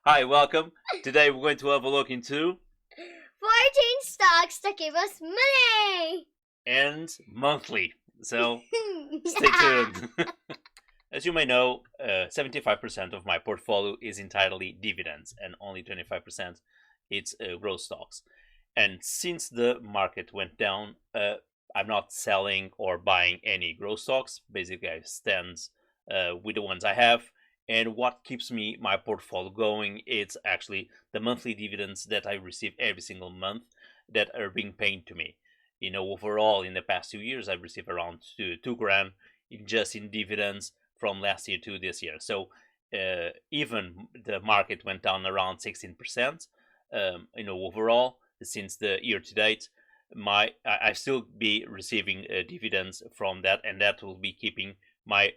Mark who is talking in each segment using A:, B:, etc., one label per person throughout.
A: Hi, welcome. Today we're going to have a look into
B: 14 stocks that give us money!
A: and monthly. So stay tuned. As you may know, 75% of my portfolio is entirely dividends and only 25% it's growth stocks. And since the market went down, I'm not selling or buying any growth stocks. Basically, I stand with the ones I have. And what keeps me my portfolio going, it's actually the monthly dividends that I receive every single month that are being paid to me. Overall, in the past 2 years, I've received around two grand just in dividends from last year to this year. So even the market went down around 16%. Overall, since the year to date, I still be receiving dividends from that, and that will be keeping my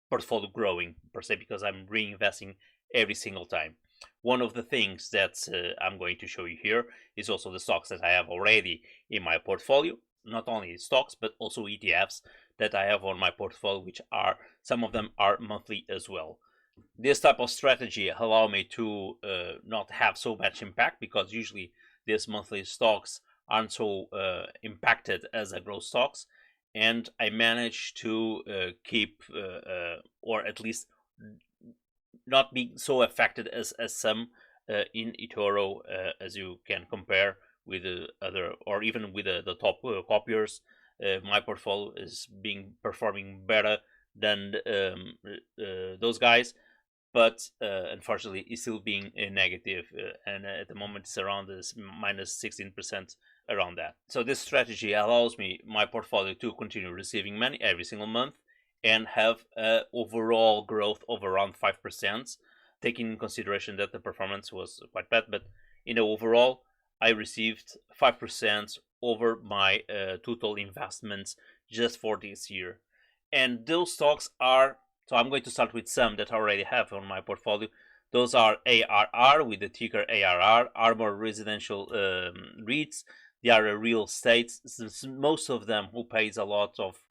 A: portfolio growing per se because I'm reinvesting every single time. One of the things that I'm going to show you here is also the stocks that I have already in my portfolio. Not only stocks, but also ETFs that I have on my portfolio, which are some of them are monthly as well. This type of strategy allow me to not have so much impact because usually these monthly stocks aren't so impacted as a growth stocks, and I managed to keep or at least not being so affected as some in eToro, as you can compare with the other or even with the top copiers. My portfolio is being performing better than those guys, but unfortunately it's still being negative, and at the moment it's around this minus 16% around that. So this strategy allows me my portfolio to continue receiving money every single month and have overall growth of around 5%, taking in consideration that the performance was quite bad. But overall, I received 5% over my total investments just for this year. And those stocks are, so I'm going to start with some that I already have on my portfolio. Those are ARR with the ticker ARR, Armor Residential REITs. They are a real estate. Most of them who pays a lot of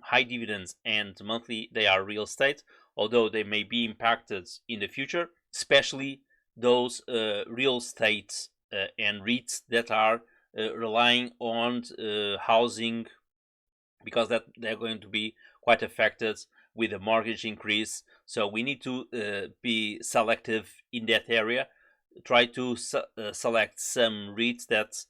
A: high dividends and monthly, they are real estate, although they may be impacted in the future, especially those real estate and REITs that are relying on housing, because that they're going to be quite affected with the mortgage increase. So we need to be selective in that area. Try to select some REITs that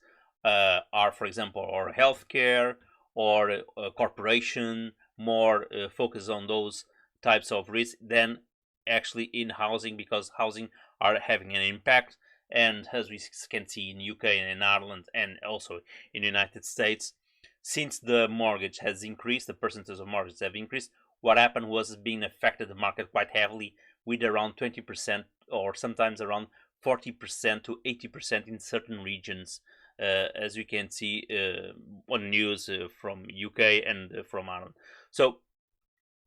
A: are, for example, or healthcare or a corporation, more focus on those types of risks than actually in housing, because housing are having an impact. And as we can see in UK and in Ireland and also in the United States, since the mortgage has increased, the percentage of mortgages have increased, what happened was being affected the market quite heavily with around 20% or sometimes around 40% to 80% in certain regions, as you can see on news from UK and from Ireland. So,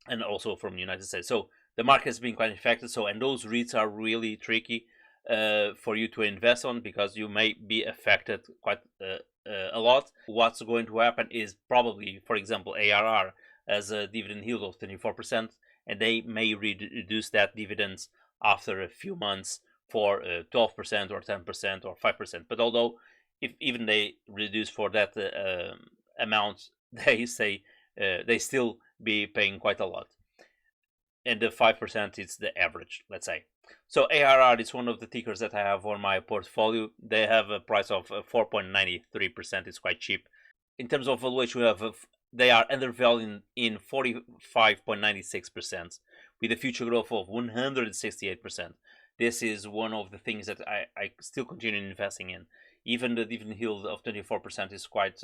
A: and also from the United States. So the market has been quite affected. So, and those REITs are really tricky for you to invest on because you may be affected quite a lot. What's going to happen is probably, for example, ARR has a dividend yield of 24%, and they may reduce that dividends after a few months for 12% or 10% or 5%. But although if even they reduce for that amount, they say they still be paying quite a lot, and the 5% is the average, let's say. So ARR is one of the tickers that I have on my portfolio. They have a price of 4.93%. It's quite cheap. In terms of valuation, they are undervalued in 45.96% with a future growth of 168%. This is one of the things that I still continue investing in. Even the dividend yield of 24% is quite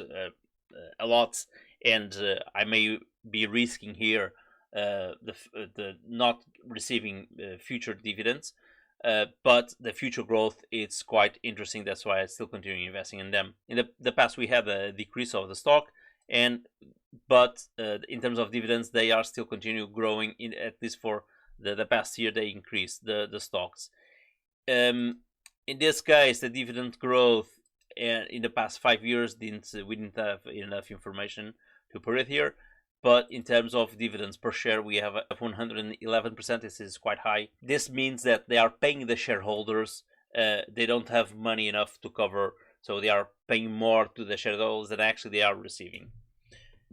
A: a lot, and I may be risking here the not receiving future dividends, but the future growth it's quite interesting. That's why I still continue investing in them. In the past, we had a decrease of the stock, and but in terms of dividends, they are still continue growing. In at least for the past year, they increased the stocks. In this case, the dividend growth in the past 5 years we didn't have enough information to put it here, but in terms of dividends per share, we have 111%. This is quite high. This means that they are paying the shareholders. They don't have money enough to cover, so they are paying more to the shareholders than actually they are receiving.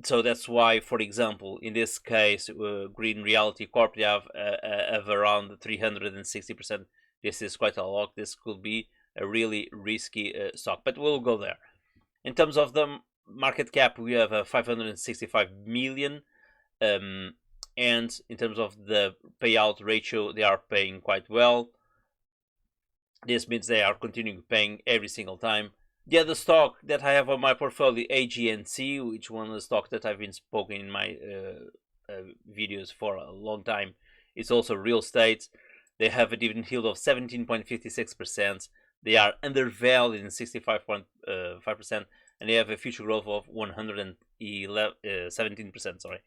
A: So that's why, for example, in this case, Green Reality Corp, they have around 360%. This is quite a lot. This could be a really risky stock, but we'll go there. In terms of the market cap, we have 565 million. And in terms of the payout ratio, they are paying quite well. This means they are continuing paying every single time. The other stock that I have on my portfolio, AGNC, which one of the stocks that I've been spoken in my videos for a long time, is also real estate. They have a dividend yield of 17.56%. They are undervalued in 65.5%, and they have a future growth of 117%. Sorry,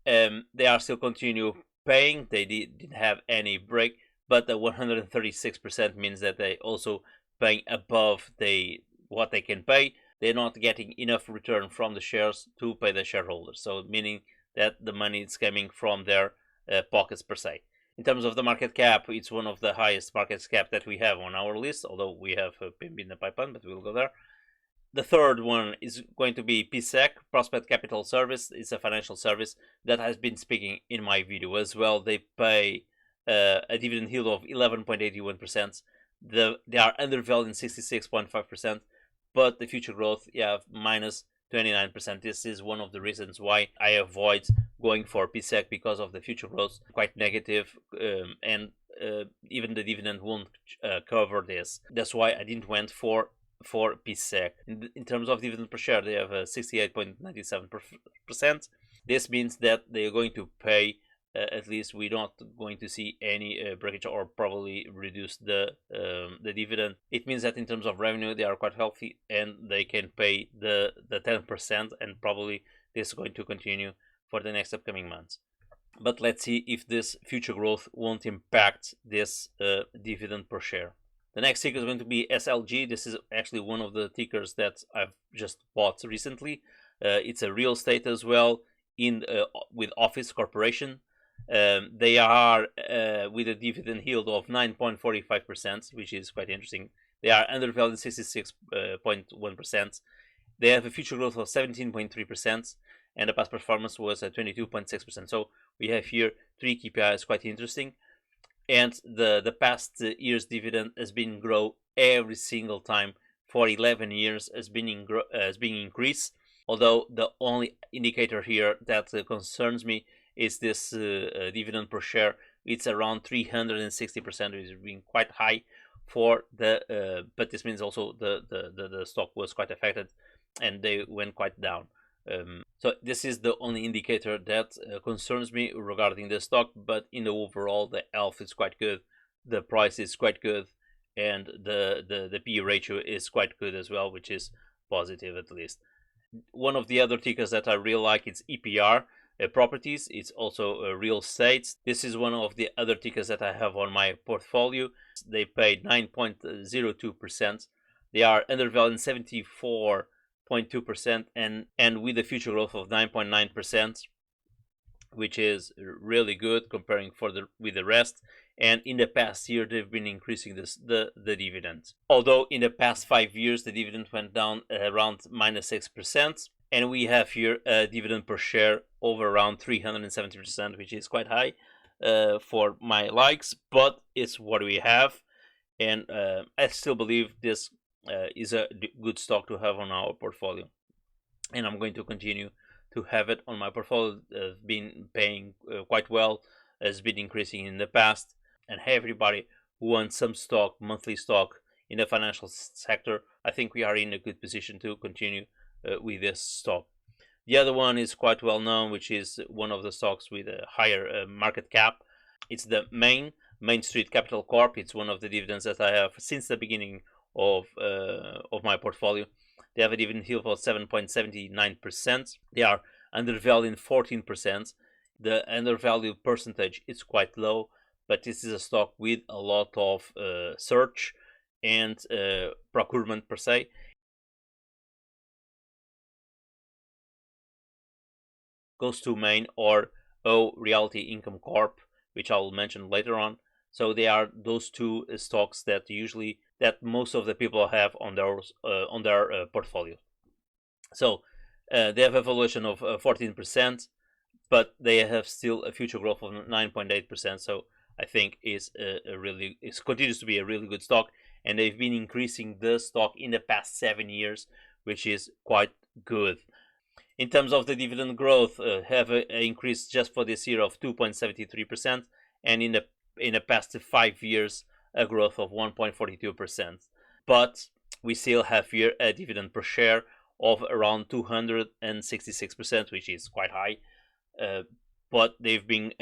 A: they are still continue paying. They didn't have any break, but the 136% means that they also paying above what they can pay. They're not getting enough return from the shares to pay the shareholders, so meaning that the money is coming from their pockets per se. In terms of the market cap, it's one of the highest market cap that we have on our list, although we have PIMB in the pipeline, but we'll go there. The third one is going to be PSEC, Prospect Capital Service. It's a financial service that has been speaking in my video as well. They pay a dividend yield of 11.81%. They are undervalued in 66.5%, but the future growth, minus 29%. This is one of the reasons why I avoid going for PSEC, because of the future growth, quite negative, and even the dividend won't cover this. That's why I didn't went for PSEC. In terms of dividend per share, they have 68.97%. This means that they are going to pay, at least we're not going to see any breakage or probably reduce the dividend. It means that in terms of revenue, they are quite healthy and they can pay the 10%, and probably this is going to continue for the next upcoming months. But let's see if this future growth won't impact this dividend per share. The next ticker is going to be SLG. This is actually one of the tickers that I've just bought recently. It's a real estate as well, with Office Corporation. They are with a dividend yield of 9.45%, which is quite interesting. They are undervalued 66.1%. They have a future growth of 17.3%, and the past performance was 22.6%. So we have here three KPIs quite interesting. And the past year's dividend has been grow every single time for 11 years, has been increased. Although the only indicator here that concerns me is this dividend per share. It's around 360%, which is being quite high for the. But this means also the stock was quite affected, and they went quite down. So this is the only indicator that concerns me regarding the stock. But in the overall, the health is quite good, the price is quite good, and the PE ratio is quite good as well, which is positive at least. One of the other tickers that I really like is EPR Properties. It's also real estate. This is one of the other tickers that I have on my portfolio. They paid 9.02%. They are undervalued 74.2%, and with a future growth of 9.9%, which is really good comparing with the rest. And in the past year, they've been increasing the dividend. Although in the past 5 years, the dividend went down around minus 6%. And we have here a dividend per share over around 370%, which is quite high for my likes, but it's what we have. And I still believe this is a good stock to have on our portfolio. And I'm going to continue to have it on my portfolio. Been paying quite well, has been increasing in the past. And everybody who wants some stock, monthly stock in the financial sector, I think we are in a good position to continue with this stock. The other one is quite well known, which is one of the stocks with a higher market cap. It's the Main Street Capital Corp. It's one of the dividends that I have since the beginning of my portfolio. They have a dividend yield of 7.79%. They are undervalued 14%. The undervalued percentage is quite low, but this is a stock with a lot of search and procurement per se. goes to Main, or O Realty Income Corp, which I will mention later on. So they are those two stocks that most of the people have on their portfolio. So they have a valuation of 14%, but they have still a future growth of 9.8%. So I think it continues to be a really good stock, and they've been increasing the stock in the past 7 years, which is quite good. In terms of the dividend growth, have an increase just for this year of 2.73%, and in the past 5 years, a growth of 1.42%. But we still have here a dividend per share of around 266%, which is quite high. But they've been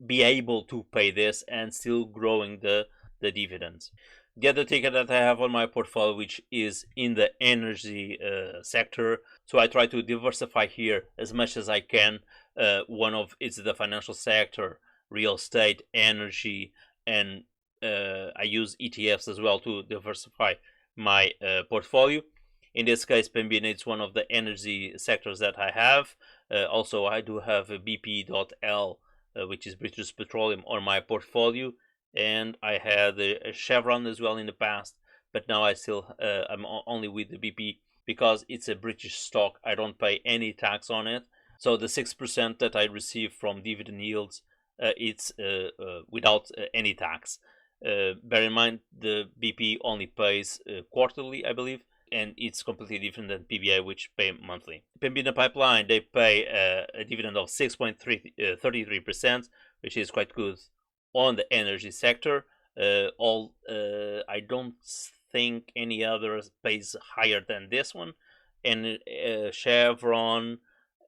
A: be able to pay this and still growing the dividends. The other ticker that I have on my portfolio, which is in the energy sector, so I try to diversify here as much as I can. It's the financial sector, real estate, energy, and I use ETFs as well to diversify my portfolio. In this case, Pembina is one of the energy sectors that I have. Also, I do have a BP.L, which is British Petroleum, on my portfolio. And I had a Chevron as well in the past, but now I'm only with the BP because it's a British stock. I don't pay any tax on it. So the 6% that I receive from dividend yields, it's without any tax. Bear in mind, the BP only pays quarterly, I believe, and it's completely different than PBA, which pay monthly. Pembina Pipeline, they pay a dividend of 6.33%, which is quite good on the energy sector. I don't think any other pays higher than this one. And Chevron,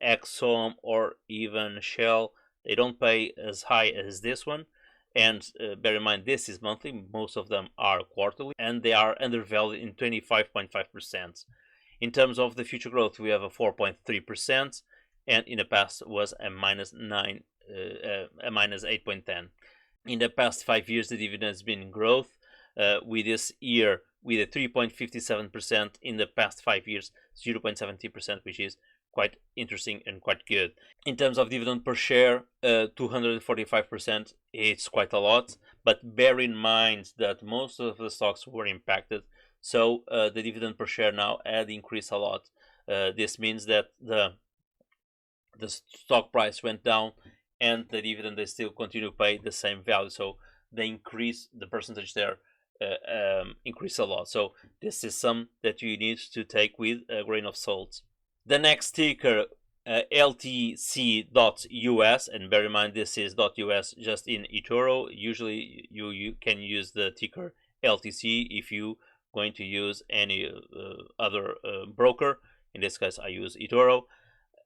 A: Exxon, or even Shell, they don't pay as high as this one. And bear in mind, this is monthly. Most of them are quarterly, and they are undervalued in 25.5%. In terms of the future growth, we have a 4.3%, and in the past was a minus 8.10. In the past 5 years, the dividend has been in growth. With this year, with a 3.57%, in the past 5 years, 0.70%, which is quite interesting and quite good. In terms of dividend per share, 245%, it's quite a lot. But bear in mind that most of the stocks were impacted, so the dividend per share now had increased a lot. This means that the stock price went down, and the dividend they still continue to pay the same value. So the percentage there increase a lot. So this is some that you need to take with a grain of salt. The next ticker, LTC.US, and bear in mind this is .US just in eToro. Usually you can use the ticker LTC if you going to use any other broker. In this case, I use eToro.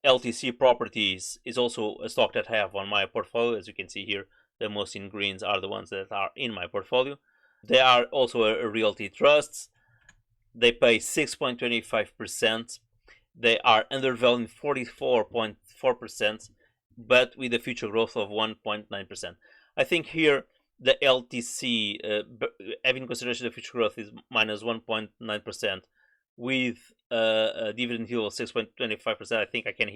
A: LTC Properties is also a stock that I have on my portfolio. As you can see here, the most in greens are the ones that are in my portfolio. They are also a realty trust. They pay 6.25%. They are undervalued 44.4%, but with a future growth of 1.9%. I think here the LTC, having consideration the future growth, is minus 1.9%. With a dividend yield of 6.25%, I think I can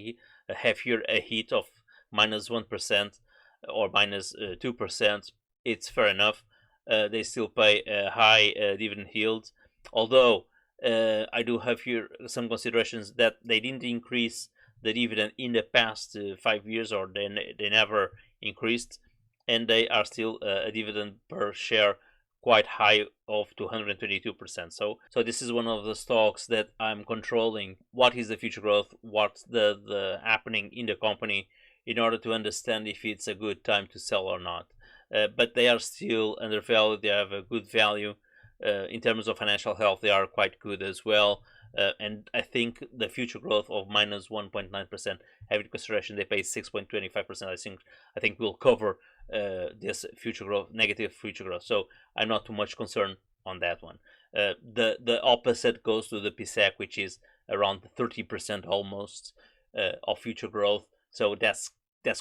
A: have here a hit of minus 1% or minus 2%. It's fair enough. They still pay a high dividend yield, although I do have here some considerations that they didn't increase the dividend in the past 5 years, or they never increased, and they are still a dividend per share quite high of 222%. So this is one of the stocks that I'm controlling. What is the future growth? What's the happening in the company, in order to understand if it's a good time to sell or not. But they are still undervalued. They have a good value. In terms of financial health, they are quite good as well. And I think the future growth of minus 1.9%, having consideration they pay 6.25%, I think will cover this future growth, negative future growth. So I'm not too much concerned on that one. The opposite goes to the PSEC, which is around 30% almost of future growth. So that's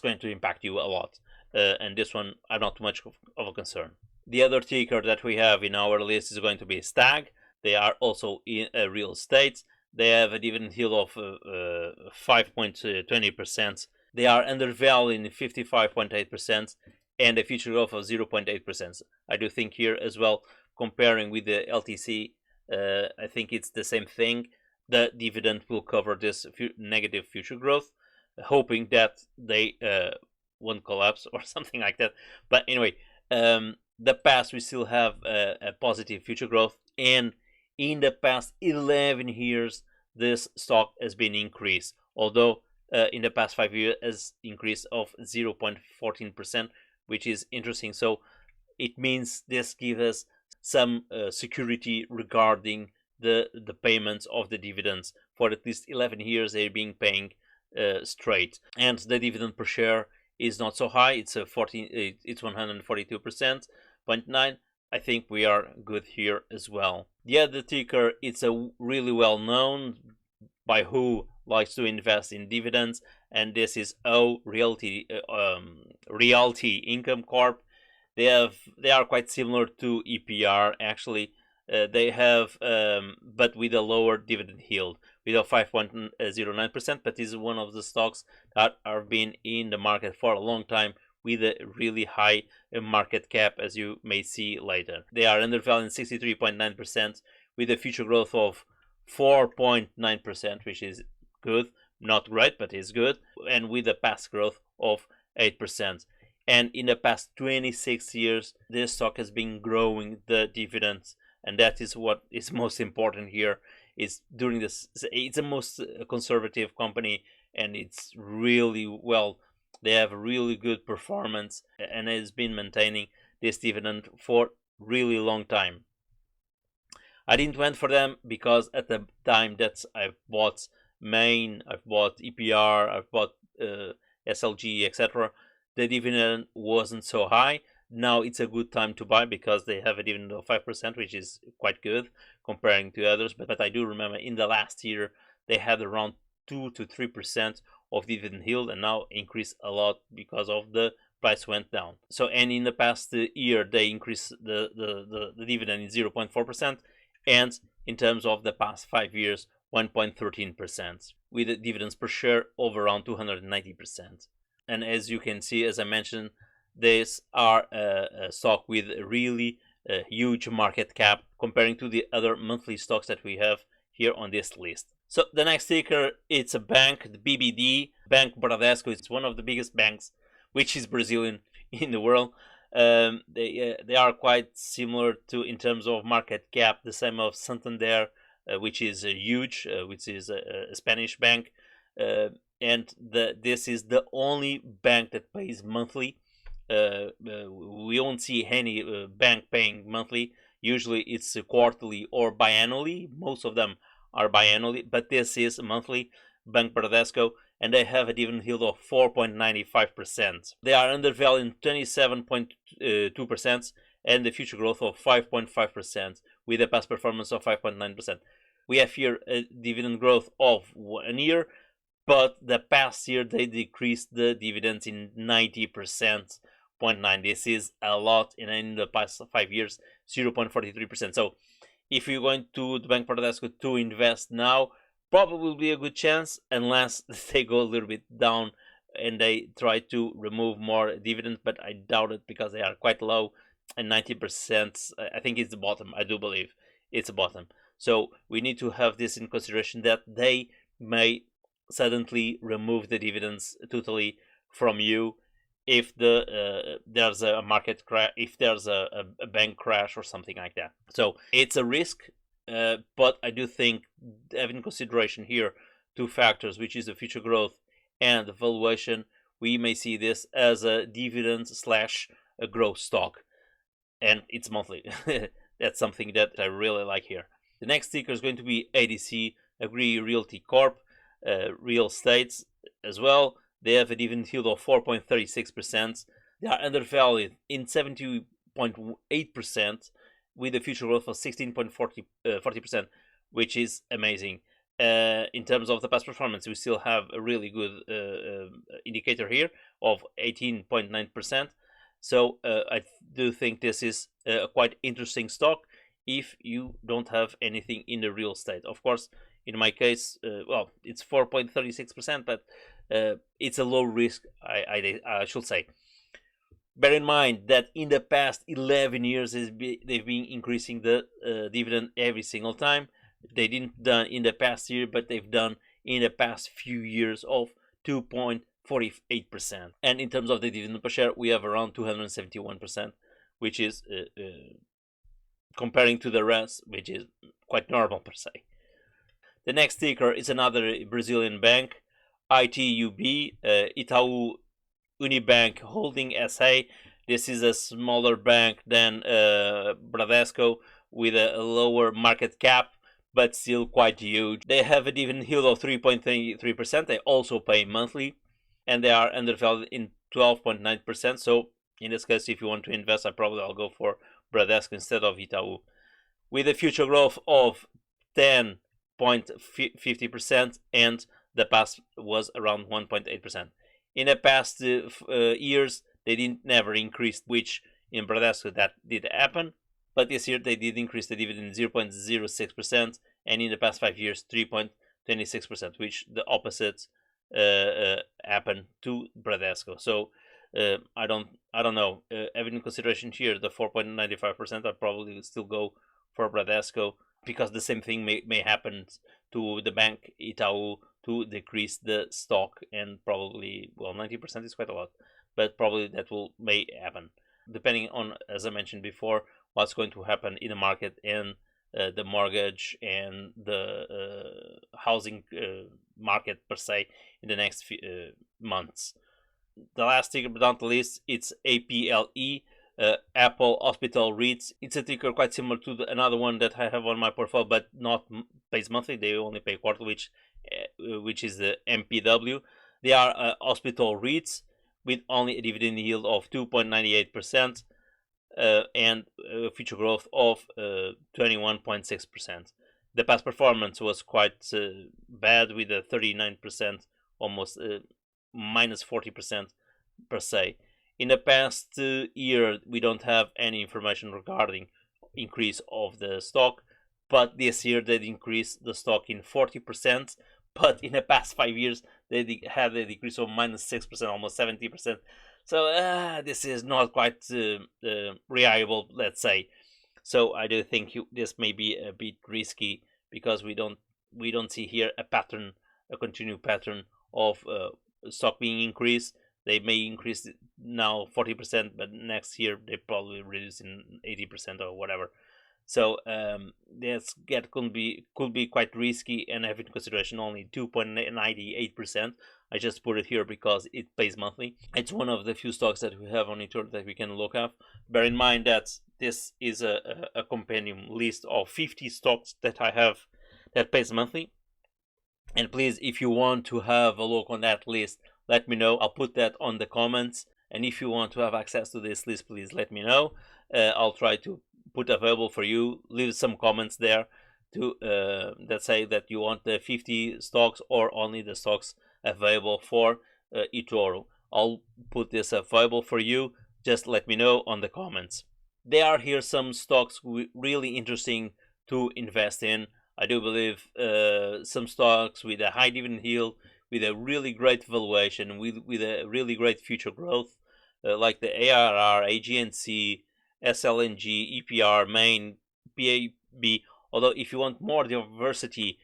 A: going to impact you a lot. And this one, I'm not too much of a concern. The other ticker that we have in our list is going to be Stag. They are also in real estate. They have a dividend yield of 5.20%, They are undervalued in 55.8% and a future growth of 0.8%. I do think here as well, comparing with the LTC, I think it's the same thing. The dividend will cover this negative future growth, hoping that they won't collapse or something like that. But anyway, the past we still have a positive future growth, and in the past 11 years this stock has been increased, although in the past 5 years has increase of 0.14%, which is interesting. So it means this gives us some security regarding the payments of the dividends. For at least 11 years they're being paying straight, and the dividend per share is not so high. It's 142.9%. I think we are good here as well. The other ticker, it's a really well known by who likes to invest in dividends, and this is Realty Income Corp. They are quite similar to EPR actually. They have but with a lower dividend yield, with a 5.09%, but is one of the stocks that have been in the market for a long time with a really high market cap, as you may see later. They are undervalued 63.9% with a future growth of 4.9%, which is good, not great, but is good, and with a past growth of 8%. And in the past 26 years, this stock has been growing the dividends, and that is what is most important here. Is during this, it's the most conservative company, and it's really well. They have really good performance, and has been maintaining this dividend for really long time. I didn't went for them because at the time that I've bought Main, I've bought EPR, I've bought SLG, etc., the dividend wasn't so high. Now it's a good time to buy because they have a dividend of 5%, which is quite good comparing to others. But I do remember in the last year they had around 2 to 3% of dividend yield, and now increased a lot because of the price went down. So, and in the past year they increased the dividend in 0.4%, and in terms of the past 5 years 1.13%, with the dividends per share of around 290%. And as you can see, as I mentioned, these are a stock with a really huge market cap comparing to the other monthly stocks that we have here on this list. So the next ticker, it's a bank, the BBD, Banco Bradesco. It's one of the biggest banks, which is Brazilian in the world. They are quite similar to, in terms of market cap, the same of Santander, which is huge, which is a Spanish bank. And this is the only bank that pays monthly. We don't see any bank paying monthly. Usually it's quarterly or biannually. Most of them are biannually, but this is monthly, Banco Bradesco, and they have a dividend yield of 4.95%. They are undervalued 27.2% and the future growth of 5.5% with a past performance of 5.9%. We have here a dividend growth of 1 year, but the past year they decreased the dividends in 90%. 0.9. This is a lot, and in the past 5 years 0.43%. So if you're going to the Banco Bradesco to invest now, probably will be a good chance, unless they go a little bit down and they try to remove more dividends, but I doubt it because they are quite low, and 90%, I think it's the bottom. I do believe it's the bottom. So we need to have this in consideration, that they may suddenly remove the dividends totally from you if there's a market crash, if there's a bank crash or something like that. So it's a risk, but I do think, having consideration here 2 factors, which is the future growth and the valuation, we may see this as a dividend slash a growth stock, and it's monthly. That's something that I really like here. The next ticker is going to be ADC, Agree Realty Corp, real estates as well. They have a dividend yield of 4.36%. They are undervalued in 70.8% with a future growth of 16.40%, which is amazing. In terms of the past performance, we still have a really good indicator here of 18.9%. So I do think this is a quite interesting stock if you don't have anything in the real estate. Of course, in my case, well, it's 4.36%, but it's a low risk, I should say. Bear in mind that in the past 11 years they've been increasing the dividend every single time. They didn't done in the past year, but they've done in the past few years of 2.48%. And in terms of the dividend per share, we have around 271%, which is comparing to the rest, which is quite normal per se. The next ticker is another Brazilian bank, ITUB, Itaú Unibank Holding SA. This is a smaller bank than Bradesco with a lower market cap, but still quite huge. They have a dividend yield of 3.3%. They also pay monthly, and they are undervalued in 12.9%. So in this case, if you want to invest, I'll go for Bradesco instead of Itaú. With a future growth of 10.50%, and the past was around 1.8%. In the past years, they never increased, which in Bradesco that did happen. But this year they did increase the dividend 0.06%, and in the past 5 years 3.26%, which the opposite happened to Bradesco. So I don't know. Having in consideration here the 4.95%, I'd probably still go for Bradesco, because the same thing may happen to the bank Itaú to decrease the stock, and probably, well, 90% is quite a lot, but probably that may happen, depending on, as I mentioned before, what's going to happen in the market and the mortgage and the housing market per se in the next few months. The last ticker but not the least, it's APLE, Apple Hospital REITs. It's a ticker quite similar to another one that I have on my portfolio, but not pays monthly. They only pay quarterly, which is the MPW. They are hospital REITs with only a dividend yield of 2.98%, and future growth of 21.6%. The past performance was quite bad, with a 39%, almost minus 40% per se. In the past year, we don't have any information regarding increase of the stock, but this year they increased the stock in 40%. But in the past 5 years, they had a decrease of minus 6%, almost 70%. So this is not quite reliable, let's say. So I do think this may be a bit risky, because we don't see here a continued pattern of stock being increased. They may increase now 40%, but next year they probably reduce in 80% or whatever. So this could be quite risky, and have in consideration only 2.98%. I just put it here because it pays monthly. It's one of the few stocks that we have on eToro that we can look at. Bear in mind that this is a compendium list of 50 stocks that I have that pays monthly. And please, if you want to have a look on that list, let me know. I'll put that on the comments. And if you want to have access to this list, please let me know. I'll try to put available for you. Leave some comments there to that say that you want the 50 stocks or only the stocks available for eToro. I'll put this available for you. Just let me know on the comments. There are here some stocks really interesting to invest in. I do believe some stocks with a high dividend yield, with a really great valuation, with a really great future growth, like the ARR, AGNC, SLNG, EPR, Main, PAB. Although if you want more diversity,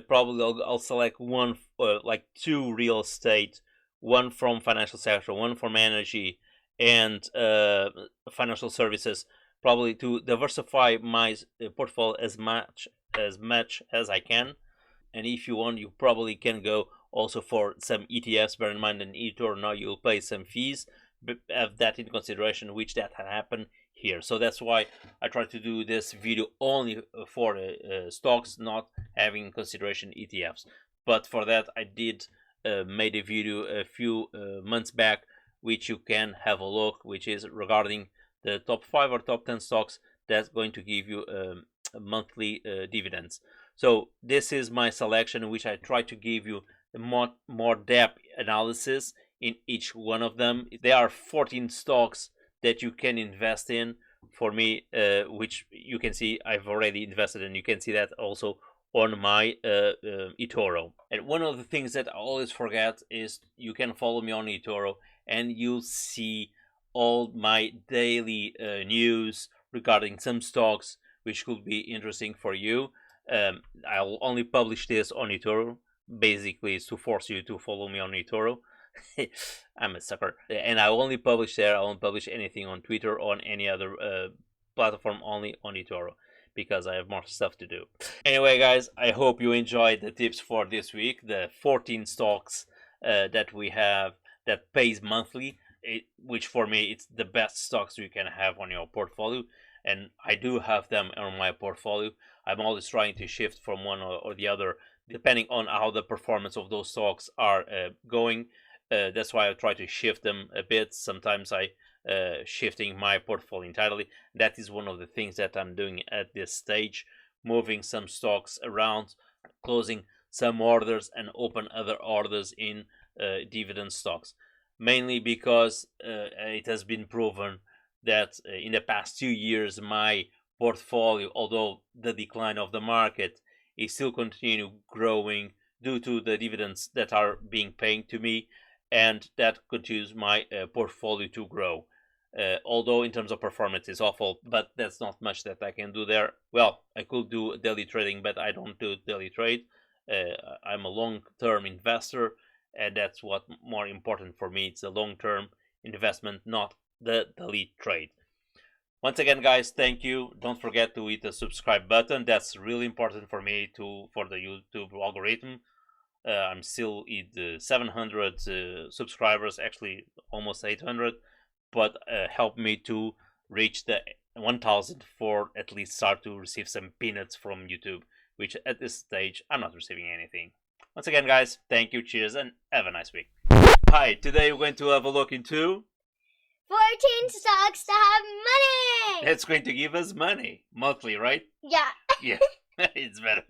A: probably I'll select one, like two real estate, one from financial sector, one from energy, and financial services, probably to diversify my portfolio as much as I can. And if you want, you probably can go also for some ETFs. Bear in mind, in eToro now you'll pay some fees, but have that in consideration, which that had happened here. So that's why I try to do this video only for stocks, not having in consideration ETFs. But for that, I did made a video a few months back, which you can have a look, which is regarding the top 5 or top 10 stocks that's going to give you monthly dividends. So this is my selection, in which I try to give you a more depth analysis in each one of them. There are 14 stocks that you can invest in. For me, which you can see I've already invested in. You can see that also on my eToro. And one of the things that I always forget is you can follow me on eToro and you'll see all my daily news regarding some stocks which could be interesting for you. I'll only publish this on eToro. Basically, it's to force you to follow me on eToro. I'm a sucker. And I only publish there. I won't publish anything on Twitter or on any other platform, only on eToro, because I have more stuff to do. Anyway, guys, I hope you enjoyed the tips for this week. The 14 stocks that we have that pays monthly, which for me, it's the best stocks you can have on your portfolio. And I do have them on my portfolio. I'm always trying to shift from one or the other, depending on how the performance of those stocks are going. That's why I try to shift them a bit. Sometimes I shifting my portfolio entirely. That is one of the things that I'm doing at this stage, moving some stocks around, closing some orders and open other orders in dividend stocks, mainly because it has been proven that in the past 2 years my portfolio, although the decline of the market, is still continue growing due to the dividends that are being paid to me, and that continues my portfolio to grow. Although in terms of performance it's awful, but that's not much that I can do there. Well, I could do daily trading, but I don't do daily trade. I'm a long-term investor, and that's what more important for me. It's a long-term investment, not the daily trade. Once again, guys, thank you. Don't forget to hit the subscribe button. That's really important for me for the YouTube algorithm. I'm still at the 700 subscribers, actually almost 800, but help me to reach the 1000 for at least start to receive some peanuts from YouTube, which at this stage I'm not receiving anything. Once again, guys, thank you, cheers, and have a nice week. Hi, today we're going to have a look into
B: 14 stocks to have money.
A: that's going to give us money monthly, right?
B: Yeah.
A: Yeah, it's better.